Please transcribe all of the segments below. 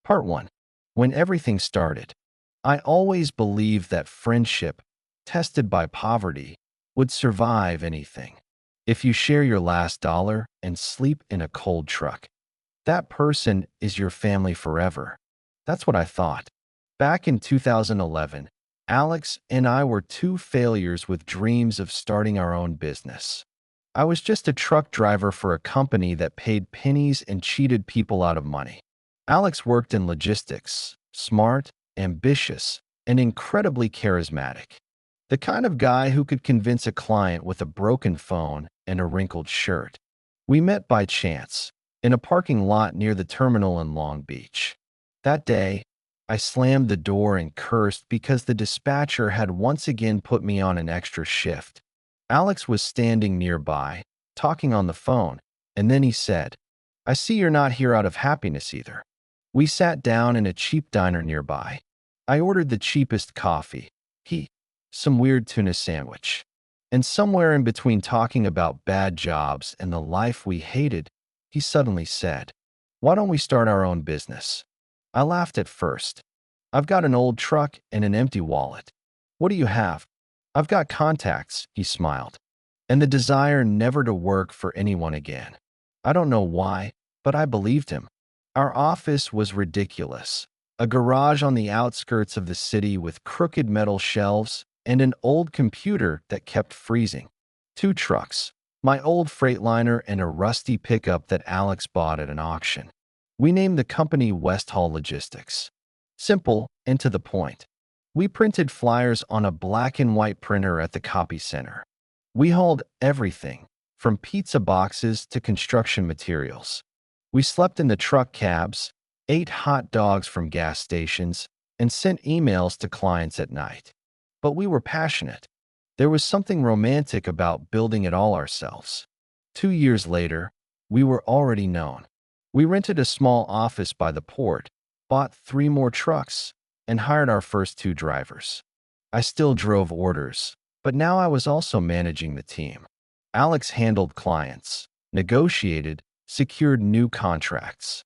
Part 1. When everything started, I always believed that friendship, tested by poverty, would survive anything. If you share your last dollar and sleep in a cold truck, that person is your family forever. That's what I thought. Back in 2011, Alex and I were two failures with dreams of starting our own business. I was just a truck driver for a company that paid pennies and cheated people out of money. Alex worked in logistics, smart, ambitious, and incredibly charismatic. The kind of guy who could convince a client with a broken phone and a wrinkled shirt. We met by chance, in a parking lot near the terminal in Long Beach. That day, I slammed the door and cursed because the dispatcher had once again put me on an extra shift. Alex was standing nearby, talking on the phone, and then he said, "I see you're not here out of happiness either." We sat down in a cheap diner nearby. I ordered the cheapest coffee, some weird tuna sandwich. And somewhere in between talking about bad jobs and the life we hated, he suddenly said, "Why don't we start our own business?" I laughed at first. "I've got an old truck and an empty wallet." "What do you have?" "I've got contacts," he smiled, "and the desire never to work for anyone again." I don't know why, but I believed him. Our office was ridiculous. A garage on the outskirts of the city with crooked metal shelves and an old computer that kept freezing. Two trucks, my old Freightliner and a rusty pickup that Alex bought at an auction. We named the company Westhaul Logistics. Simple and to the point. We printed flyers on a black and white printer at the copy center. We hauled everything, from pizza boxes to construction materials. We slept in the truck cabs, ate hot dogs from gas stations, and sent emails to clients at night. But we were passionate. There was something romantic about building it all ourselves. 2 years later, we were already known. We rented a small office by the port, bought 3 more trucks, and hired our first 2 drivers. I still drove orders, but now I was also managing the team. Alex handled clients, negotiated, secured new contracts.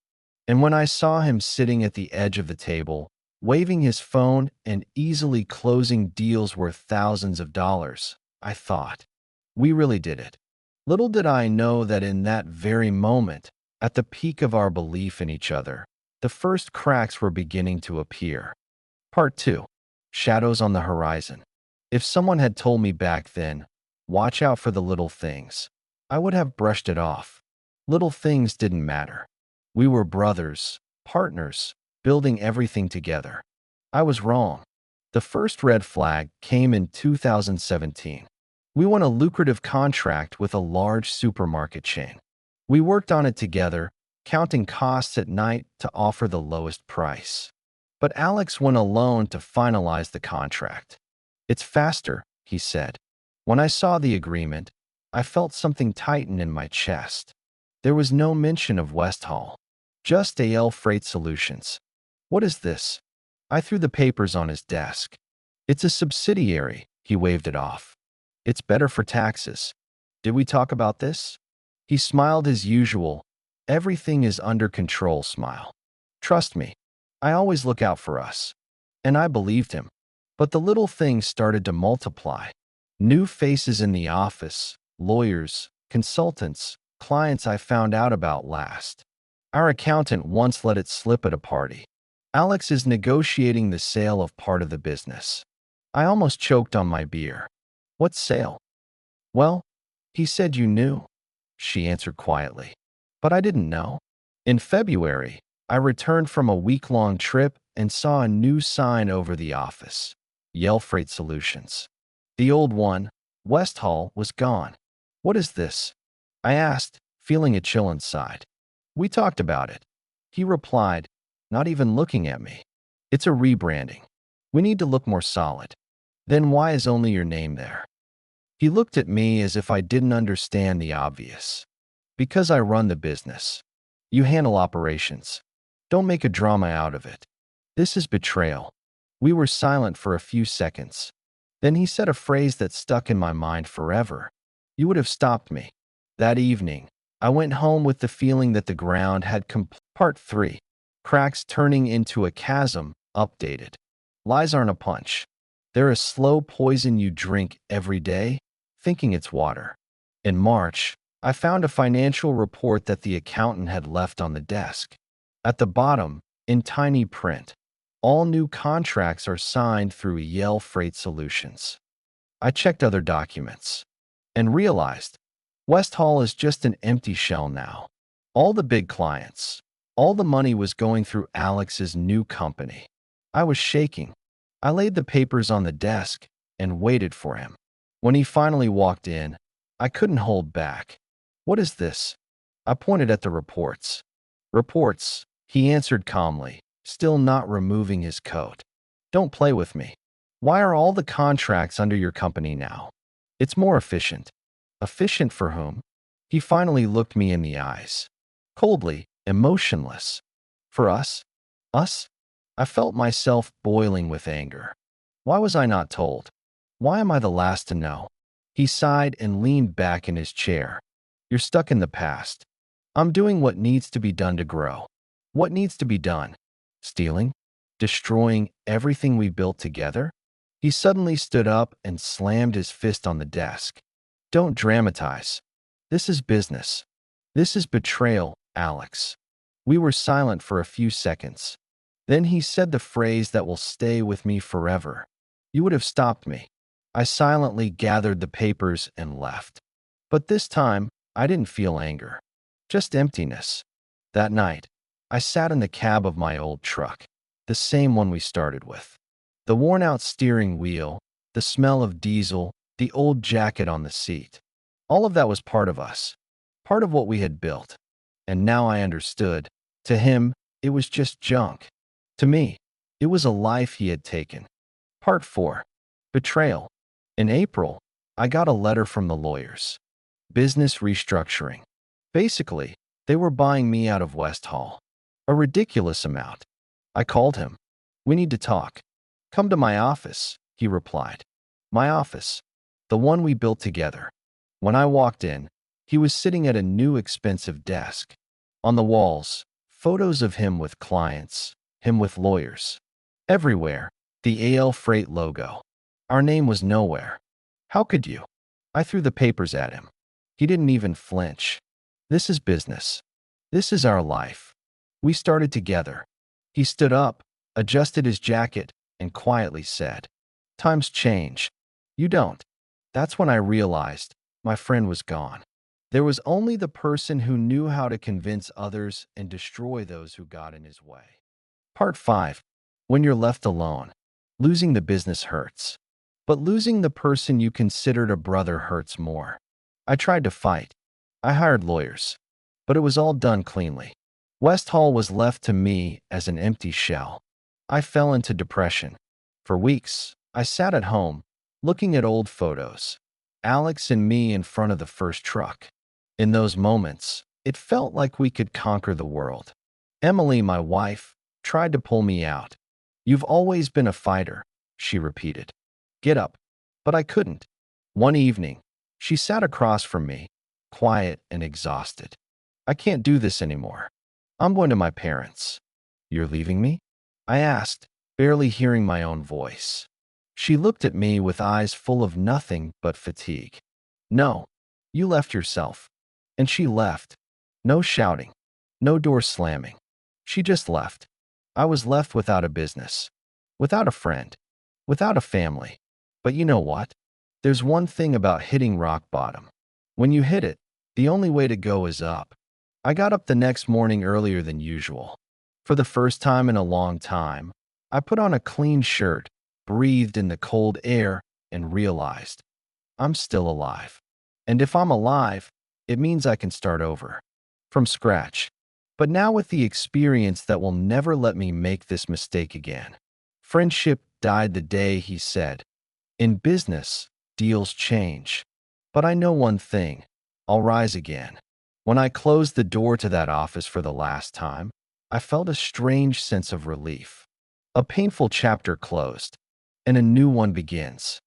And when I saw him sitting at the edge of the table, waving his phone and easily closing deals worth thousands of dollars, I thought, we really did it. Little did I know that in that very moment, at the peak of our belief in each other, the first cracks were beginning to appear. Part 2. Shadows on the horizon. If someone had told me back then, "Watch out for the little things," I would have brushed it off. Little things didn't matter. We were brothers, partners, building everything together. I was wrong. The first red flag came in 2017. We won a lucrative contract with a large supermarket chain. We worked on it together, counting costs at night to offer the lowest price. But Alex went alone to finalize the contract. "It's faster," he said. When I saw the agreement, I felt something tighten in my chest. There was no mention of Westhaul, just AL Freight Solutions. "What is this?" I threw the papers on his desk. "It's a subsidiary," he waved it off. "It's better for taxes." "Did we talk about this?" He smiled his usual, "Everything is under control" smile. "Trust me, I always look out for us." And I believed him. But the little things started to multiply. New faces in the office, lawyers, consultants, clients I found out about last. Our accountant once let it slip at a party. Alex is negotiating the sale of part of the business. I almost choked on my beer. "What sale?" "Well, he said you knew," she answered quietly. But I didn't know. In February, I returned from a week-long trip and saw a new sign over the office: Yell Freight Solutions. The old one, Westhaul, was gone. "What is this?" I asked, feeling a chill inside. "We talked about it," he replied, not even looking at me. "It's a rebranding. We need to look more solid." "Then why is only your name there?" He looked at me as if I didn't understand the obvious. "Because I run the business. You handle operations. Don't make a drama out of it." This is betrayal. We were silent for a few seconds. Then he said a phrase that stuck in my mind forever. "You would have stopped me." That evening, I went home with the feeling that the ground had Part 3. Cracks turning into a chasm, updated. Lies aren't a punch. They're a slow poison you drink every day, thinking it's water. In March, I found a financial report that the accountant had left on the desk. At the bottom, in tiny print, all new contracts are signed through Yale Freight Solutions. I checked other documents and realized West Hall is just an empty shell now. All the big clients, all the money was going through Alex's new company. I was shaking. I laid the papers on the desk and waited for him. When he finally walked in, I couldn't hold back. "What is this?" I pointed at the reports. "Reports," he answered calmly, still not removing his coat. "Don't play with me. Why are all the contracts under your company now? It's more efficient." "Efficient for whom?" He finally looked me in the eyes. Coldly, emotionless. "For us? Us?" I felt myself boiling with anger. Why was I not told? Why am I the last to know? He sighed and leaned back in his chair. "You're stuck in the past. I'm doing what needs to be done to grow." "What needs to be done?" "Stealing? Destroying everything we built together?" He suddenly stood up and slammed his fist on the desk. "Don't dramatize. This is business. This is betrayal, Alex." We were silent for a few seconds. Then he said the phrase that will stay with me forever. "You would have stopped me." I silently gathered the papers and left. But this time, I didn't feel anger, just emptiness. That night, I sat in the cab of my old truck, the same one we started with. The worn-out steering wheel, the smell of diesel, the old jacket on the seat. All of that was part of us, part of what we had built. And now I understood. To him, it was just junk. To me, it was a life he had taken. Part 4. Betrayal. In April, I got a letter from the lawyers. Business restructuring. Basically, they were buying me out of West Hall. A ridiculous amount. I called him. "We need to talk." "Come to my office," he replied. My office. The one we built together. When I walked in, he was sitting at a new expensive desk. On the walls, photos of him with clients, him with lawyers. Everywhere, the AL Freight logo. Our name was nowhere. "How could you?" I threw the papers at him. He didn't even flinch. "This is business. This is our life. We started together." He stood up, adjusted his jacket, and quietly said, "Times change. You don't." That's when I realized my friend was gone. There was only the person who knew how to convince others and destroy those who got in his way. Part 5. When you're left alone. Losing the business hurts. But losing the person you considered a brother hurts more. I tried to fight. I hired lawyers. But it was all done cleanly. West Hall was left to me as an empty shell. I fell into depression. For weeks, I sat at home, looking at old photos. Alex and me in front of the first truck. In those moments, it felt like we could conquer the world. Emily, my wife, tried to pull me out. "You've always been a fighter," she repeated. "Get up." But I couldn't. One evening, she sat across from me, quiet and exhausted. "I can't do this anymore. I'm going to my parents." "You're leaving me?" I asked, barely hearing my own voice. She looked at me with eyes full of nothing but fatigue. "No, you left yourself." And she left. No shouting, no door slamming. She just left. I was left without a business, without a friend, without a family. But you know what? There's one thing about hitting rock bottom. When you hit it, the only way to go is up. I got up the next morning earlier than usual. For the first time in a long time, I put on a clean shirt, breathed in the cold air, and realized I'm still alive. And if I'm alive, it means I can start over. From scratch. But now with the experience that will never let me make this mistake again. Friendship died the day he said, "In business, deals change. But I know one thing, I'll rise again." When I closed the door to that office for the last time, I felt a strange sense of relief. A painful chapter closed, and a new one begins.